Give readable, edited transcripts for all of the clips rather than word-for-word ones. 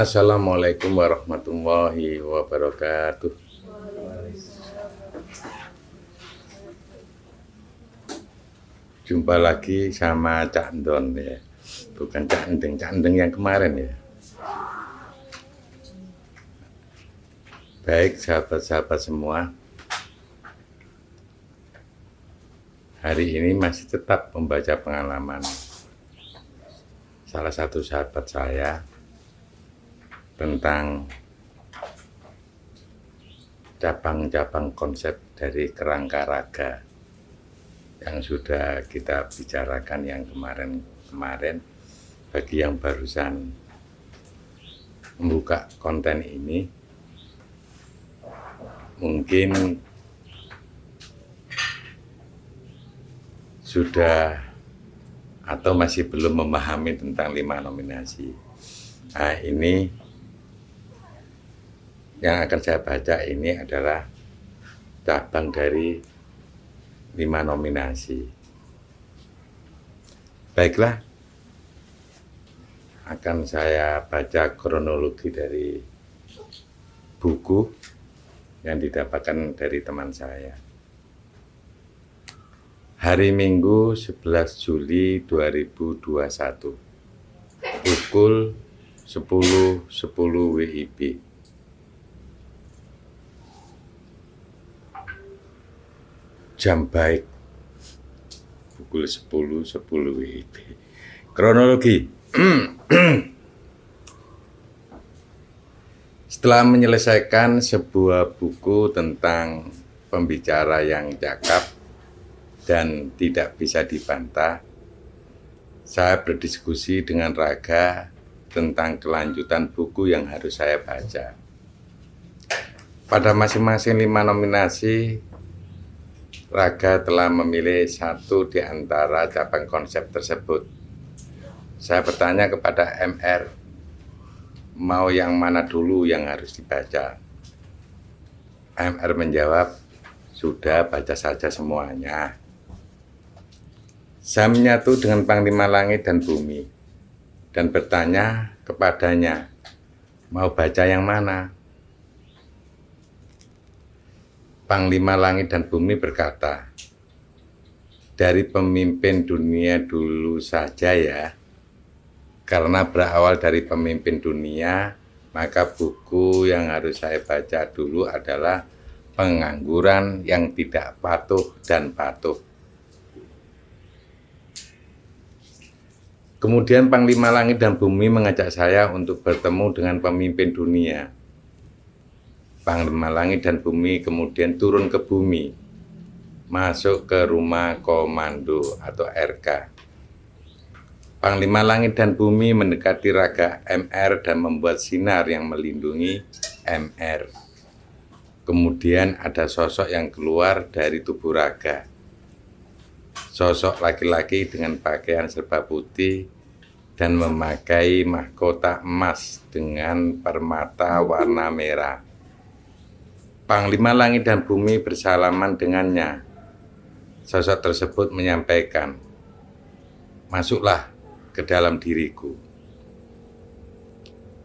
Assalamualaikum warahmatullahi wabarakatuh. Jumpa lagi sama Cak Ndon ya. Bukan Cak Endeng yang kemarin ya. Baik sahabat-sahabat semua, hari ini masih tetap membaca pengalaman salah satu sahabat saya tentang cabang-cabang konsep dari kerangka raga yang sudah kita bicarakan yang kemarin. Bagi yang barusan membuka konten ini, mungkin sudah atau masih belum memahami tentang 5 nominasi. Nah, ini yang akan saya baca ini adalah cabang dari 5 nominasi. Baiklah, akan saya baca kronologi dari buku yang didapatkan dari teman saya. Hari Minggu 11 Juli 2021 pukul 10.10 WIB. Jam baik pukul 10.10 WIB. Kronologi. Setelah menyelesaikan sebuah buku tentang pembicara yang cakap dan tidak bisa dibantah, saya berdiskusi dengan Raga tentang kelanjutan buku yang harus saya baca. Pada masing-masing 5 nominasi, Raga telah memilih satu di antara cabang konsep tersebut. Saya bertanya kepada MR, mau yang mana dulu yang harus dibaca? MR menjawab, sudah baca saja semuanya. Saya menyatu dengan Panglima Langit dan Bumi dan bertanya kepadanya, mau baca yang mana? Panglima Langit dan Bumi berkata, dari pemimpin dunia dulu saja ya. Karena berawal dari pemimpin dunia, maka buku yang harus saya baca dulu adalah Pengangguran yang Tidak Patuh dan Patuh. Kemudian Panglima Langit dan Bumi mengajak saya untuk bertemu dengan pemimpin dunia. Panglima Langit dan Bumi kemudian turun ke bumi, masuk ke rumah komando atau RK. Panglima Langit dan Bumi mendekati Raga MR dan membuat sinar yang melindungi MR. Kemudian ada sosok yang keluar dari tubuh Raga. Sosok laki-laki dengan pakaian serba putih dan memakai mahkota emas dengan permata warna merah. Panglima Langit dan Bumi bersalaman dengannya. Sosok tersebut menyampaikan, masuklah ke dalam diriku.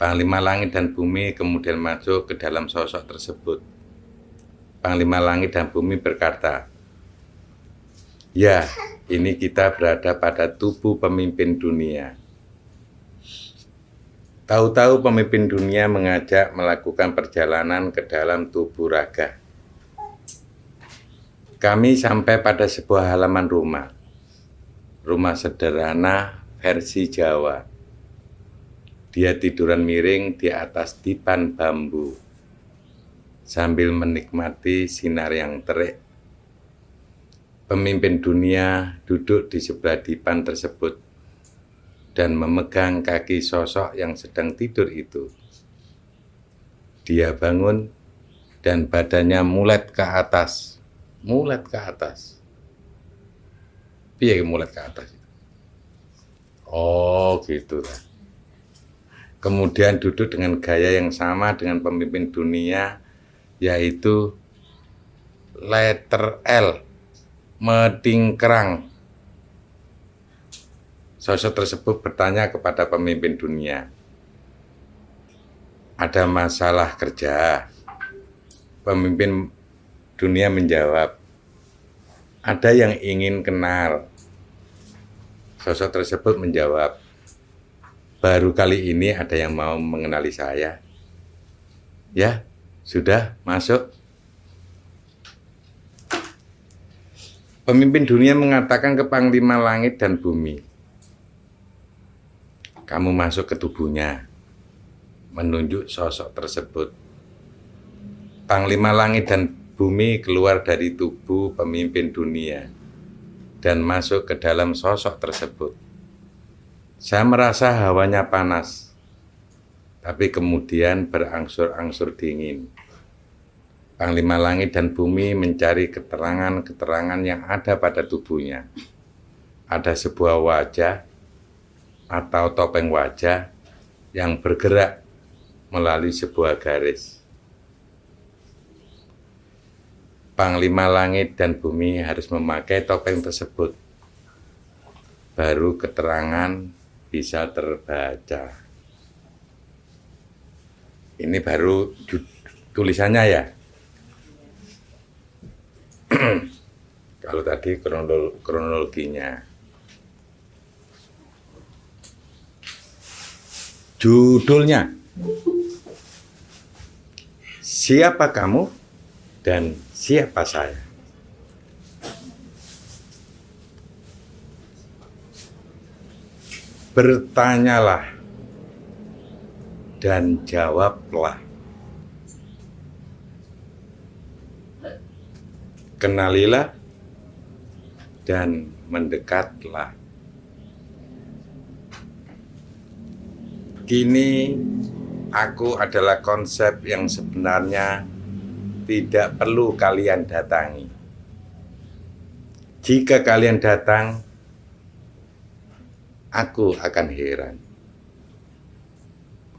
Panglima Langit dan Bumi kemudian masuk ke dalam sosok tersebut. Panglima Langit dan Bumi berkata, ya, ini kita berada pada tubuh pemimpin dunia. Tahu-tahu pemimpin dunia mengajak melakukan perjalanan ke dalam tubuh Raga. Kami sampai pada sebuah halaman rumah. Rumah sederhana versi Jawa. Dia tiduran miring di atas dipan bambu sambil menikmati sinar yang terik. Pemimpin dunia duduk di sebelah dipan tersebut dan memegang kaki sosok yang sedang tidur itu. Dia bangun dan badannya mulet ke atas. Mulet ke atas. Piye mulet ke atas? Oh, gitu lah. Kemudian duduk dengan gaya yang sama dengan pemimpin dunia, yaitu letter L, medingkrang. Sosok tersebut bertanya kepada pemimpin dunia, ada masalah kerja. Pemimpin dunia menjawab, ada yang ingin kenal. Sosok tersebut menjawab, baru kali ini ada yang mau mengenali saya. Ya, sudah masuk. Pemimpin dunia mengatakan ke Panglima Langit dan Bumi, kamu masuk ke tubuhnya, menunjuk sosok tersebut. Panglima Langit dan Bumi keluar dari tubuh pemimpin dunia dan masuk ke dalam sosok tersebut. Saya merasa hawanya panas, tapi kemudian berangsur-angsur dingin. Panglima Langit dan Bumi mencari keterangan-keterangan yang ada pada tubuhnya. Ada sebuah wajah atau topeng wajah yang bergerak melalui sebuah garis. Panglima Langit dan Bumi harus memakai topeng tersebut, baru keterangan bisa terbaca. Ini baru tulisannya ya. Kalau tadi kronologinya. Judulnya, siapa kamu dan siapa saya? Bertanyalah dan jawablah. Kenalilah dan mendekatlah. Kini aku adalah konsep yang sebenarnya tidak perlu kalian datangi. Jika kalian datang, aku akan heran.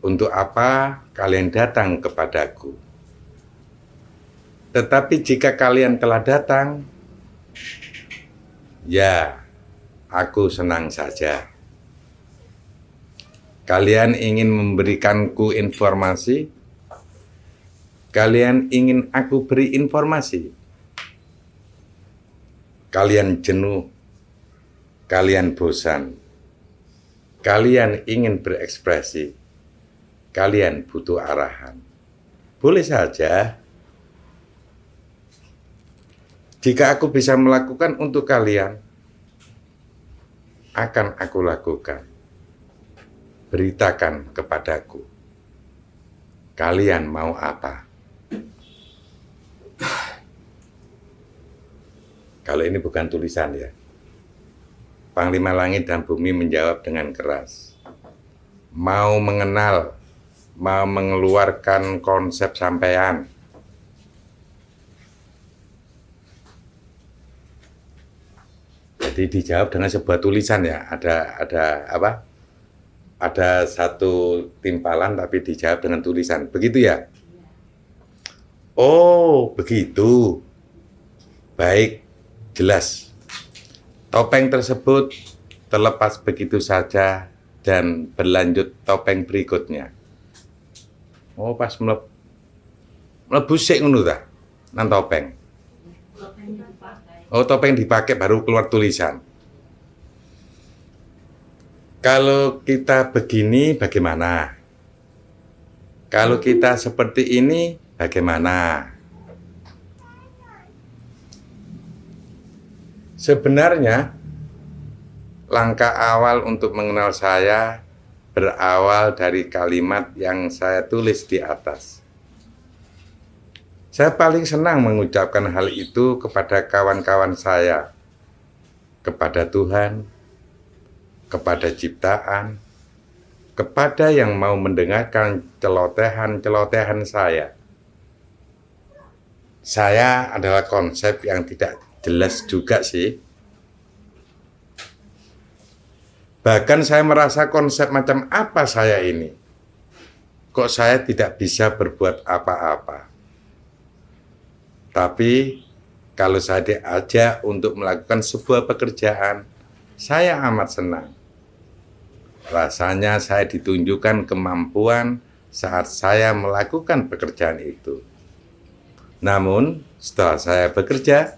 Untuk apa kalian datang kepadaku? Tetapi jika kalian telah datang, ya, aku senang saja. Kalian ingin memberikanku informasi? Kalian ingin aku beri informasi? Kalian jenuh? Kalian bosan? Kalian ingin berekspresi? Kalian butuh arahan? Boleh saja. Jika aku bisa melakukan untuk kalian, akan aku lakukan. Beritakan kepadaku, kalian mau apa? Kalau ini bukan tulisan ya. Panglima Langit dan Bumi menjawab dengan keras. Mau mengenal, mau mengeluarkan konsep sampean. Jadi dijawab dengan sebuah tulisan ya, ada apa? Ada satu timpalan tapi dijawab dengan tulisan, begitu ya? Oh, begitu. Baik, jelas. Topeng tersebut terlepas begitu saja dan berlanjut topeng berikutnya. Oh, pas mlebu sik ngono ta? Nang topeng. Oh, topeng dipakai baru keluar tulisan. Kalau kita begini bagaimana? Kalau kita seperti ini bagaimana? Sebenarnya langkah awal untuk mengenal saya berawal dari kalimat yang saya tulis di atas. Saya paling senang mengucapkan hal itu kepada kawan-kawan saya, kepada Tuhan, kepada ciptaan, kepada yang mau mendengarkan celotehan-celotehan saya. Saya adalah konsep yang tidak jelas juga sih. Bahkan saya merasa konsep macam apa saya ini? Kok saya tidak bisa berbuat apa-apa? Tapi kalau saya diajak untuk melakukan sebuah pekerjaan, saya amat senang. Rasanya saya ditunjukkan kemampuan saat saya melakukan pekerjaan itu. Namun setelah saya bekerja,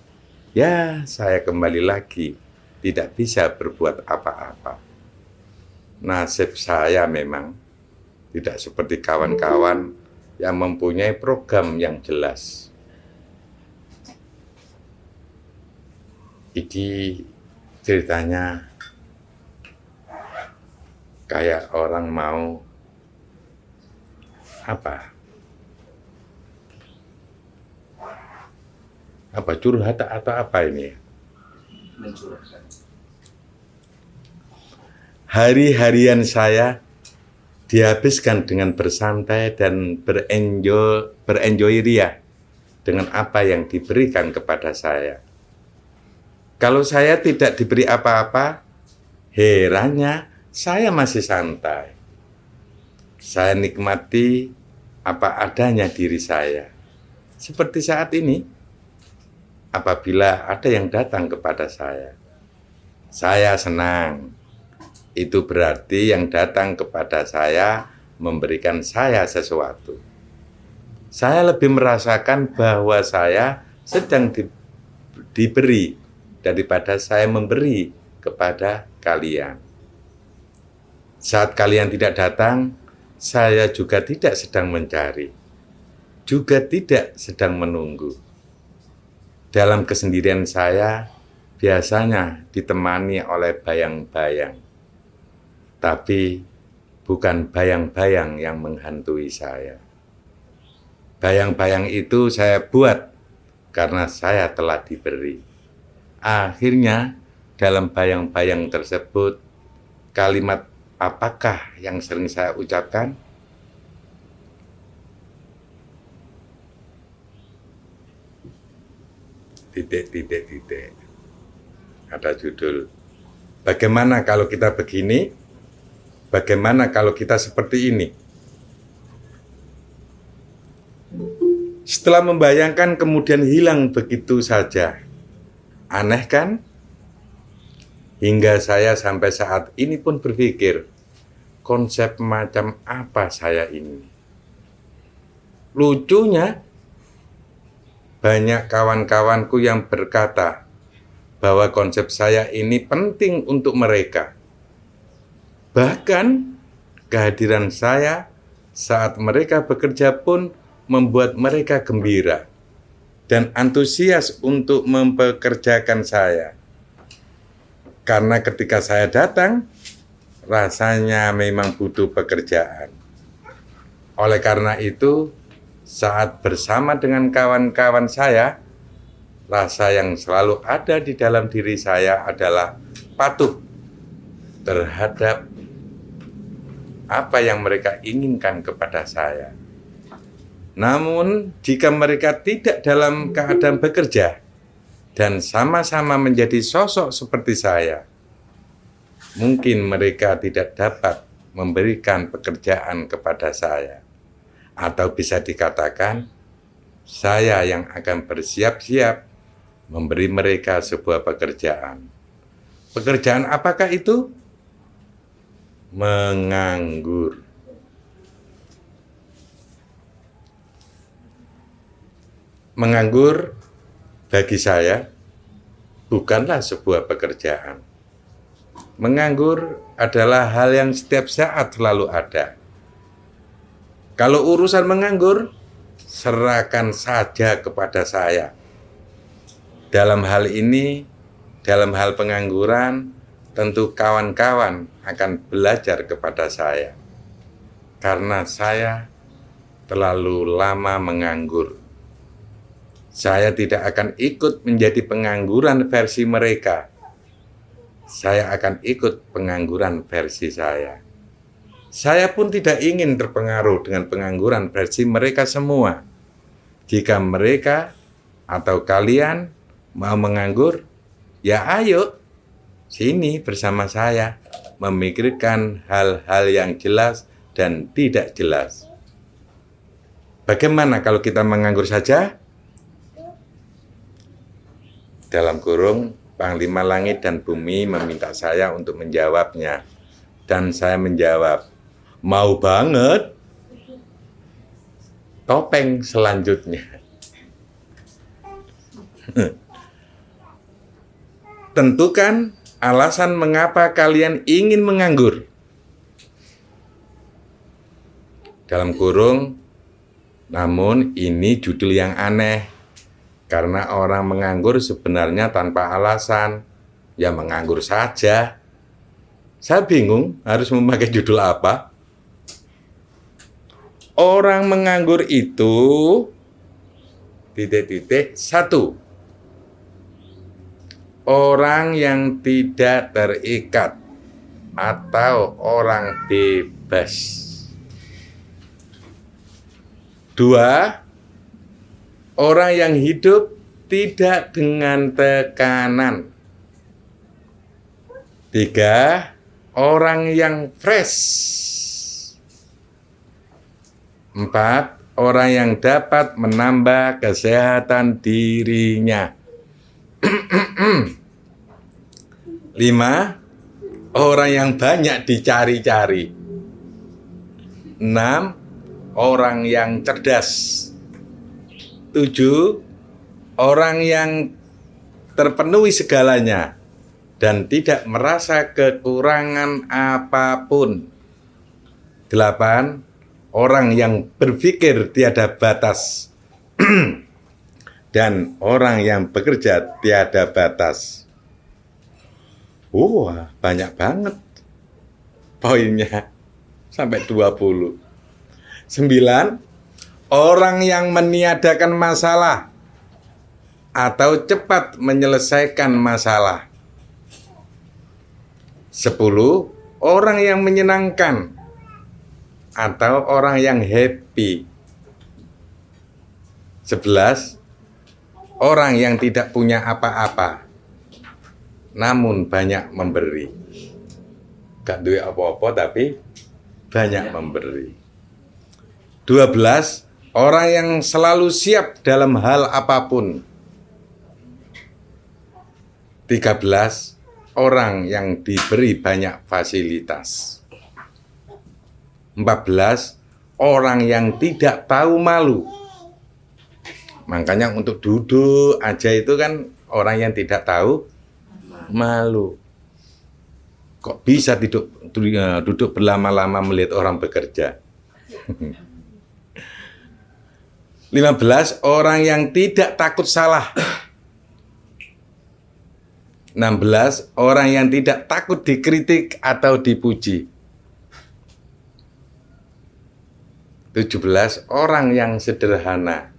ya saya kembali lagi tidak bisa berbuat apa-apa. Nasib saya memang tidak seperti kawan-kawan yang mempunyai program yang jelas. Iki ceritanya kayak orang mau curhat atau apa ini? Mencurahkan. Hari-harian saya dihabiskan dengan bersantai dan berenjoy ria dengan apa yang diberikan kepada saya. Kalau saya tidak diberi apa-apa, herannya saya masih santai. Saya nikmati apa adanya diri saya. Seperti saat ini, apabila ada yang datang kepada saya senang. Itu berarti yang datang kepada saya memberikan saya sesuatu. Saya lebih merasakan bahwa saya sedang diberi daripada saya memberi kepada kalian. Saat kalian tidak datang, saya juga tidak sedang mencari, juga tidak sedang menunggu. Dalam kesendirian saya biasanya ditemani oleh bayang-bayang, tapi bukan bayang-bayang yang menghantui saya. Bayang-bayang itu saya buat karena saya telah diberi. Akhirnya dalam bayang-bayang tersebut, kalimat apakah yang sering saya ucapkan? Titik. Ada judul. Bagaimana kalau kita begini? Bagaimana kalau kita seperti ini? Setelah membayangkan kemudian hilang begitu saja. Aneh kan? Hingga saya sampai saat ini pun berpikir, konsep macam apa saya ini? Lucunya, banyak kawan-kawanku yang berkata bahwa konsep saya ini penting untuk mereka. Bahkan kehadiran saya saat mereka bekerja pun membuat mereka gembira dan antusias untuk mempekerjakan saya. Karena ketika saya datang, rasanya memang butuh pekerjaan. Oleh karena itu, saat bersama dengan kawan-kawan saya, rasa yang selalu ada di dalam diri saya adalah patuh terhadap apa yang mereka inginkan kepada saya. Namun, jika mereka tidak dalam keadaan bekerja dan sama-sama menjadi sosok seperti saya, mungkin mereka tidak dapat memberikan pekerjaan kepada saya. Atau bisa dikatakan, saya yang akan bersiap-siap memberi mereka sebuah pekerjaan. Pekerjaan apakah itu? Menganggur. Menganggur bagi saya bukanlah sebuah pekerjaan. Menganggur adalah hal yang setiap saat selalu ada. Kalau urusan menganggur, serahkan saja kepada saya. Dalam hal ini, dalam hal pengangguran, tentu kawan-kawan akan belajar kepada saya. Karena saya terlalu lama menganggur. Saya tidak akan ikut menjadi pengangguran versi mereka. Saya akan ikut pengangguran versi saya. Saya pun tidak ingin terpengaruh dengan pengangguran versi mereka semua. Jika mereka atau kalian mau menganggur, ya ayo, sini bersama saya, memikirkan hal-hal yang jelas dan tidak jelas. Bagaimana kalau kita menganggur saja? Dalam kurung, Panglima Langit dan Bumi meminta saya untuk menjawabnya. Dan saya menjawab, mau banget. Topeng selanjutnya. Tentukan alasan mengapa kalian ingin menganggur. Dalam kurung, namun ini judul yang aneh. Karena orang menganggur sebenarnya tanpa alasan. Ya menganggur saja. Saya bingung harus memakai judul apa. Orang menganggur itu satu, orang yang tidak terikat atau orang bebas. Dua, orang yang hidup tidak dengan tekanan. Tiga, orang yang fresh. Empat, orang yang dapat menambah kesehatan dirinya. Lima, orang yang banyak dicari-cari. Enam, orang yang cerdas. Tujuh, orang yang terpenuhi segalanya dan tidak merasa kekurangan apapun. Delapan, orang yang berpikir tiada batas. Dan orang yang bekerja tiada batas. Wah, banyak banget poinnya. Sampai 20. 9. Orang yang meniadakan masalah atau cepat menyelesaikan masalah. 10. Orang yang menyenangkan atau orang yang happy. 11. Orang yang tidak punya apa-apa namun banyak memberi. Gak duit apa-apa tapi banyak memberi. 12. Orang yang selalu siap dalam hal apapun. 13. Orang yang diberi banyak fasilitas. 14. Orang yang tidak tahu malu. Makanya untuk duduk aja itu kan orang yang tidak tahu malu. Kok bisa duduk berlama-lama melihat orang bekerja? 15. Orang yang tidak takut salah. 16. Orang yang tidak takut dikritik atau dipuji. 17. Orang yang sederhana.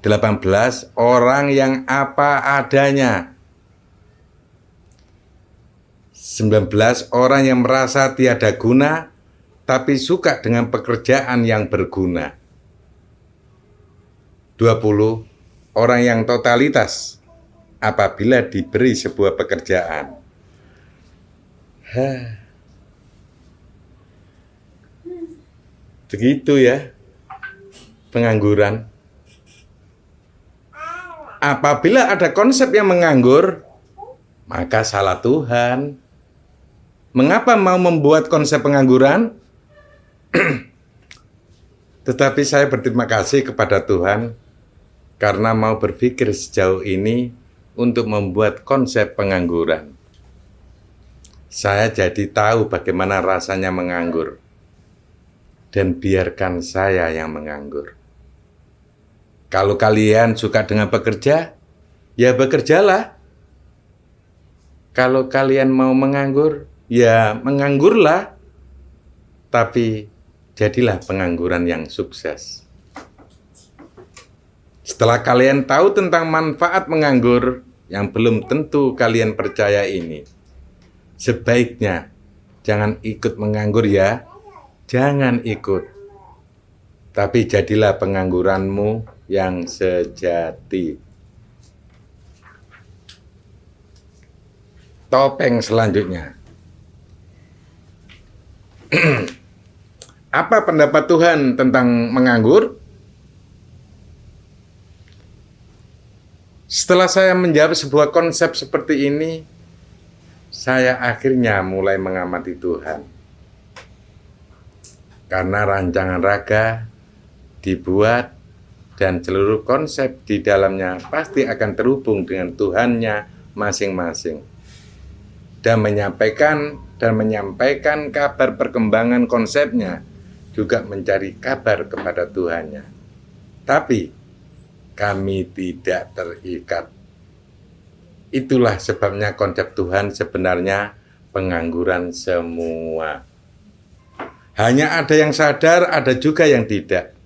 18. Orang yang apa adanya. 19. Orang yang merasa tiada guna tapi suka dengan pekerjaan yang berguna. 20. Orang yang totalitas apabila diberi sebuah pekerjaan. Begitu ya, pengangguran. Apabila ada konsep yang menganggur, maka salah Tuhan. Mengapa mau membuat konsep pengangguran? Tetapi saya berterima kasih kepada Tuhan karena mau berpikir sejauh ini untuk membuat konsep pengangguran. Saya jadi tahu bagaimana rasanya menganggur. Dan biarkan saya yang menganggur. Kalau kalian suka dengan bekerja, ya bekerjalah. Kalau kalian mau menganggur, ya menganggurlah. Tapi jadilah pengangguran yang sukses. Setelah kalian tahu tentang manfaat menganggur yang belum tentu kalian percaya ini, sebaiknya jangan ikut menganggur ya. Jangan ikut. Tapi jadilah pengangguranmu yang sejati. Topeng selanjutnya. Apa pendapat Tuhan tentang menganggur? Setelah saya menjawab sebuah konsep seperti ini, saya akhirnya mulai mengamati Tuhan. Karena rancangan raga dibuat dan seluruh konsep di dalamnya pasti akan terhubung dengan Tuhannya masing-masing. Dan menyampaikan kabar perkembangan konsepnya juga mencari kabar kepada Tuhannya. Tapi kami tidak terikat. Itulah sebabnya konsep Tuhan sebenarnya pengangguran semua. Hanya ada yang sadar, ada juga yang tidak.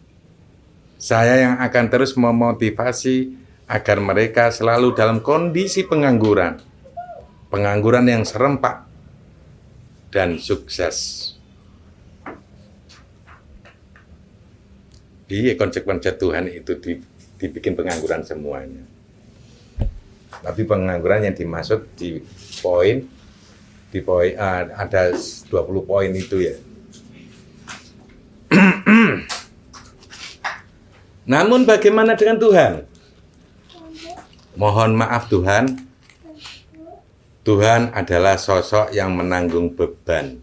Saya yang akan terus memotivasi agar mereka selalu dalam kondisi pengangguran. Pengangguran yang serempak dan sukses. Di konsep-konsep Tuhan itu dibikin pengangguran semuanya. Tapi pengangguran yang dimaksud di poin ada 20 poin itu ya. Namun bagaimana dengan Tuhan? Mohon maaf Tuhan, Tuhan adalah sosok yang menanggung beban.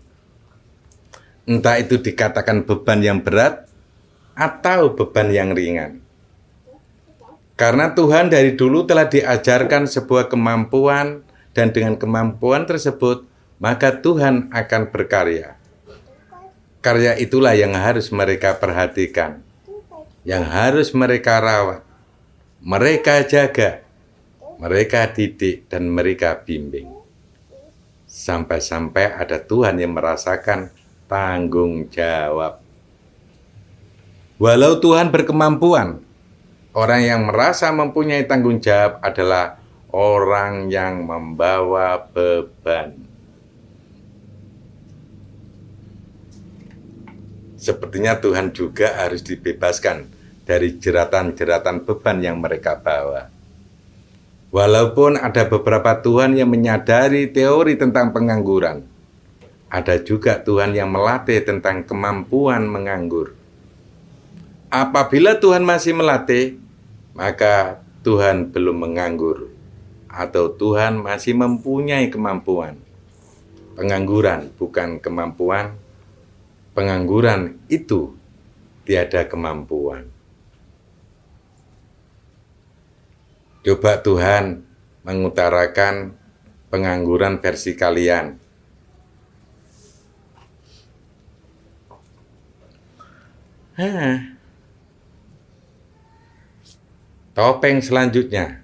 Entah itu dikatakan beban yang berat atau beban yang ringan. Karena Tuhan dari dulu telah diajarkan sebuah kemampuan dan dengan kemampuan tersebut maka Tuhan akan berkarya. Karya itulah yang harus mereka perhatikan, yang harus mereka rawat, mereka jaga, mereka didik, dan mereka bimbing. Sampai-sampai ada Tuhan yang merasakan tanggung jawab. Walau Tuhan berkemampuan, orang yang merasa mempunyai tanggung jawab adalah orang yang membawa beban. Sepertinya Tuhan juga harus dibebaskan dari jeratan-jeratan beban yang mereka bawa. Walaupun ada beberapa Tuhan yang menyadari teori tentang pengangguran, ada juga Tuhan yang melatih tentang kemampuan menganggur. Apabila Tuhan masih melatih, maka Tuhan belum menganggur, atau Tuhan masih mempunyai kemampuan. Pengangguran bukan kemampuan. Pengangguran itu tiada kemampuan. Coba Tuhan mengutarakan pengangguran versi kalian. Topeng selanjutnya.